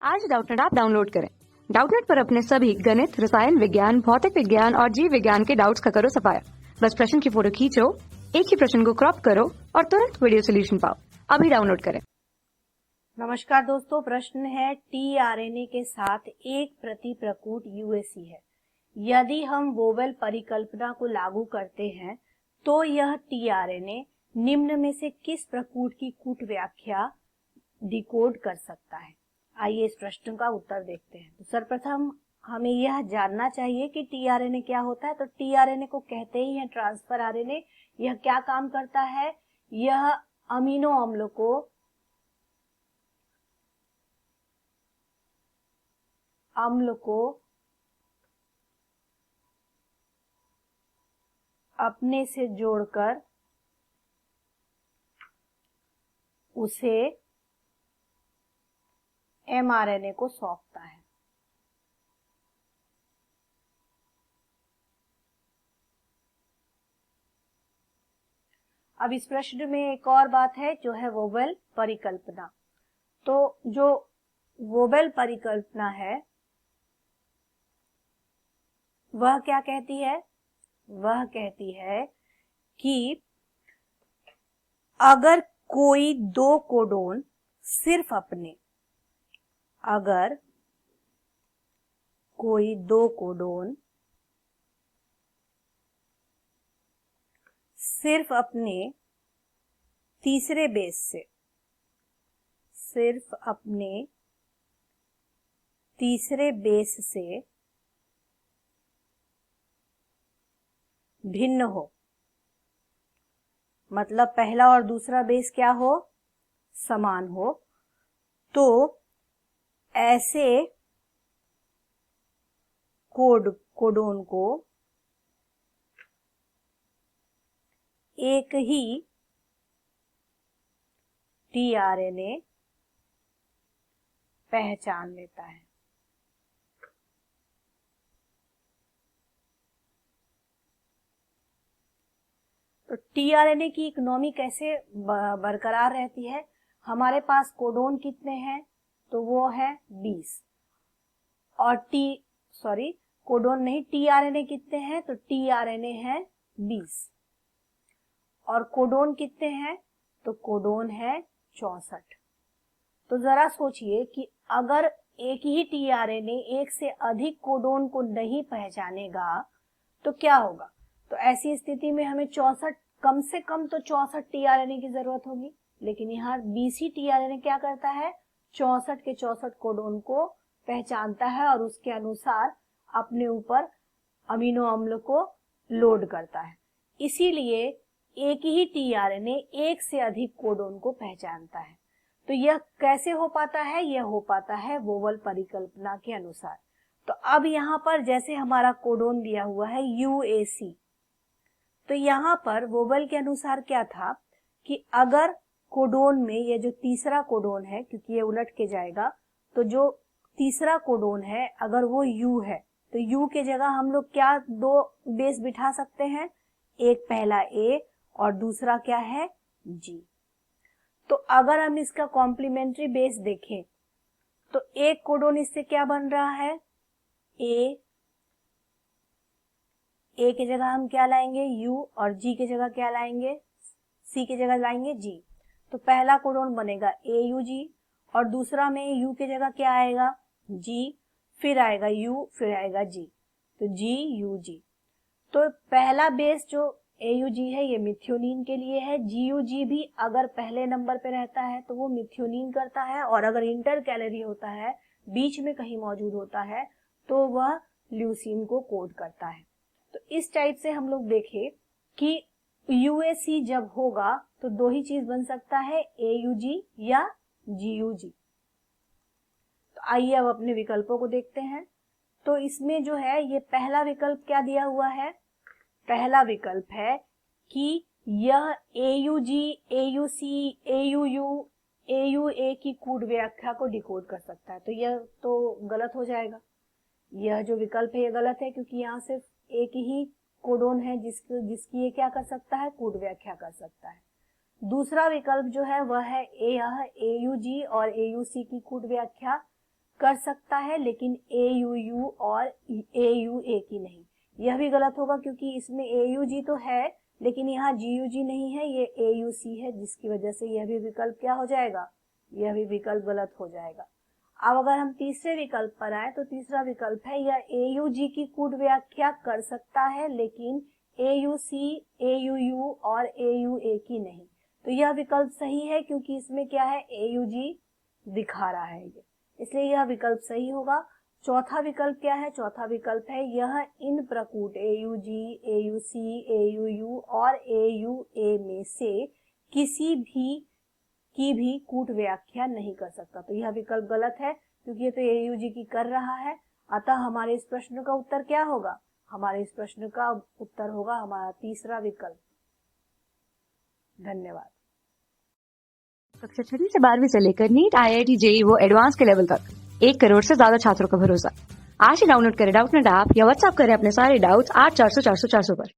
आज Doubtnut app download करें। Doubtnut पर अपने सभी गणित, रसायन विज्ञान, भौतिक विज्ञान और जीव विज्ञान के डाउट्स का करो सफाया। बस प्रश्न की फोटो खींचो, एक ही प्रश्न को क्रॉप करो और तुरंत वीडियो सोल्यूशन पाओ। अभी डाउनलोड करें। नमस्कार दोस्तों, प्रश्न है टीआरएनए के साथ एक प्रति प्रकूट यूएसी है। यदि हम वोवेल परिकल्पना को लागू करते हैं तो यह टीआरएनए निम्न में से किस प्रकूट की कूट व्याख्या डिकोड कर सकता है। आइए इस प्रश्न का उत्तर देखते हैं। तो सर्वप्रथम हमें यह जानना चाहिए कि टीआरएनए क्या होता है। तो टीआरएनए को कहते ही है ट्रांसफर आरएनए। यह क्या काम करता है? यह अमीनो अम्ल को अपने से जोड़कर उसे एमआरएनए को सौंपता है। अब इस प्रश्न में एक और बात है जो है वोवेल परिकल्पना। तो जो वोवेल परिकल्पना है वह क्या कहती है? वह कहती है कि अगर कोई दो कोडोन सिर्फ अपने तीसरे बेस से भिन्न हो, मतलब पहला और दूसरा बेस क्या हो? समान हो, तो ऐसे कोडोन को एक ही टीआरएनए पहचान लेता है। तो टीआरएनए की इकोनॉमी कैसे बरकरार रहती है? हमारे पास कोडोन कितने हैं? तो वो है 20 और कोडोन नहीं, टीआरएनए कितने हैं? तो टीआरएनए है 20 और कोडोन कितने हैं? तो कोडोन है 64। तो जरा सोचिए कि अगर एक ही टीआरएनए एक से अधिक कोडोन को नहीं पहचानेगा तो क्या होगा? तो ऐसी स्थिति में हमें 64, कम से कम तो 64 टीआरएनए की जरूरत होगी, लेकिन यहाँ 20 ही टीआरएनए क्या करता है? 64 के 64 कोडोन को पहचानता है और उसके अनुसार अपने ऊपर अमीनो अम्ल को लोड करता है। इसीलिए एक ही टीआरएनए एक से अधिक कोडोन को पहचानता है। तो यह कैसे हो पाता है? यह हो पाता है वोवेल परिकल्पना के अनुसार। तो अब यहाँ पर जैसे हमारा कोडोन दिया हुआ है यूएसी, तो यहाँ पर वोवेल के अनुसार क्या था कि अगर कोडोन में ये जो तीसरा कोडोन है, क्योंकि ये उलट के जाएगा, तो जो तीसरा कोडोन है अगर वो यू है तो यू के जगह हम लोग क्या दो बेस बिठा सकते हैं? एक पहला ए और दूसरा क्या है? जी। तो अगर हम इसका कॉम्प्लीमेंट्री बेस देखें तो एक कोडोन इससे क्या बन रहा है? ए के जगह हम क्या लाएंगे? यू और जी के जगह क्या लाएंगे? सी के जगह लाएंगे जी। तो पहला कोडोन बनेगा ए यू जी और दूसरा में यू के जगह क्या आएगा? जी, फिर आएगा यू, फिर आएगा जी, तो जी यू जी। तो पहला बेस जो AUG है ये मिथ्योनीन के लिए है। GUG भी अगर पहले नंबर पे रहता है तो वो मिथ्योनीन करता है और अगर इंटर कैलोरी होता है, बीच में कहीं मौजूद होता है, तो वह ल्यूसीन को कोड करता है। तो इस टाइप से हम लोग देखें कि UAC जब होगा तो दो ही चीज बन सकता है, AUG या GUG। तो आइए अब अपने विकल्पों को देखते हैं। तो इसमें जो है ये पहला विकल्प क्या दिया हुआ है? पहला विकल्प है कि यह AUG, AUC, AUU, AUA की कूट व्याख्या को डिकोड कर सकता है। तो यह तो गलत हो जाएगा। यह जो विकल्प है ये गलत है, क्योंकि यहाँ सिर्फ एक ही कोडोन है जिसकी ये क्या कर सकता है? कूट व्याख्या कर सकता है। दूसरा विकल्प जो है वह है यह AUG और AUC की कूट व्याख्या कर सकता है लेकिन AUU और AUA की नहीं। यह भी गलत होगा क्योंकि इसमें AUG तो है लेकिन यहाँ GUG नहीं है, ये AUC है, जिसकी वजह से यह भी विकल्प क्या हो जाएगा, यह भी विकल्प गलत हो जाएगा। अब अगर हम तीसरे विकल्प पर आए तो तीसरा विकल्प है यह AUG की कूट व्याख्या कर सकता है लेकिन AUC, AUU और AUA की नहीं। तो यह विकल्प सही है क्योंकि इसमें क्या है, AUG दिखा रहा है ये, इसलिए यह विकल्प सही होगा। चौथा विकल्प क्या है, चौथा विकल्प है यह इन प्रकूट AUG, AUC, AUU और AUA में से किसी भी की भी कूट व्याख्या नहीं कर सकता। तो यह विकल्प गलत है क्योंकि ये तो AUG की कर रहा है। अतः हमारे इस प्रश्न का उत्तर क्या होगा, हमारे इस प्रश्न का उत्तर होगा हमारा तीसरा विकल्प। धन्यवाद। कक्षा 6वीं से 12वीं से लेकर नीट, IIT, JEE वो एडवांस के लेवल तक 1 करोड़ से ज्यादा छात्रों का भरोसा। आज ही डाउनलोड करें डाउटनेट ऐप या व्हाट्सएप करें अपने सारे डाउट्स 8400 400 400 पर।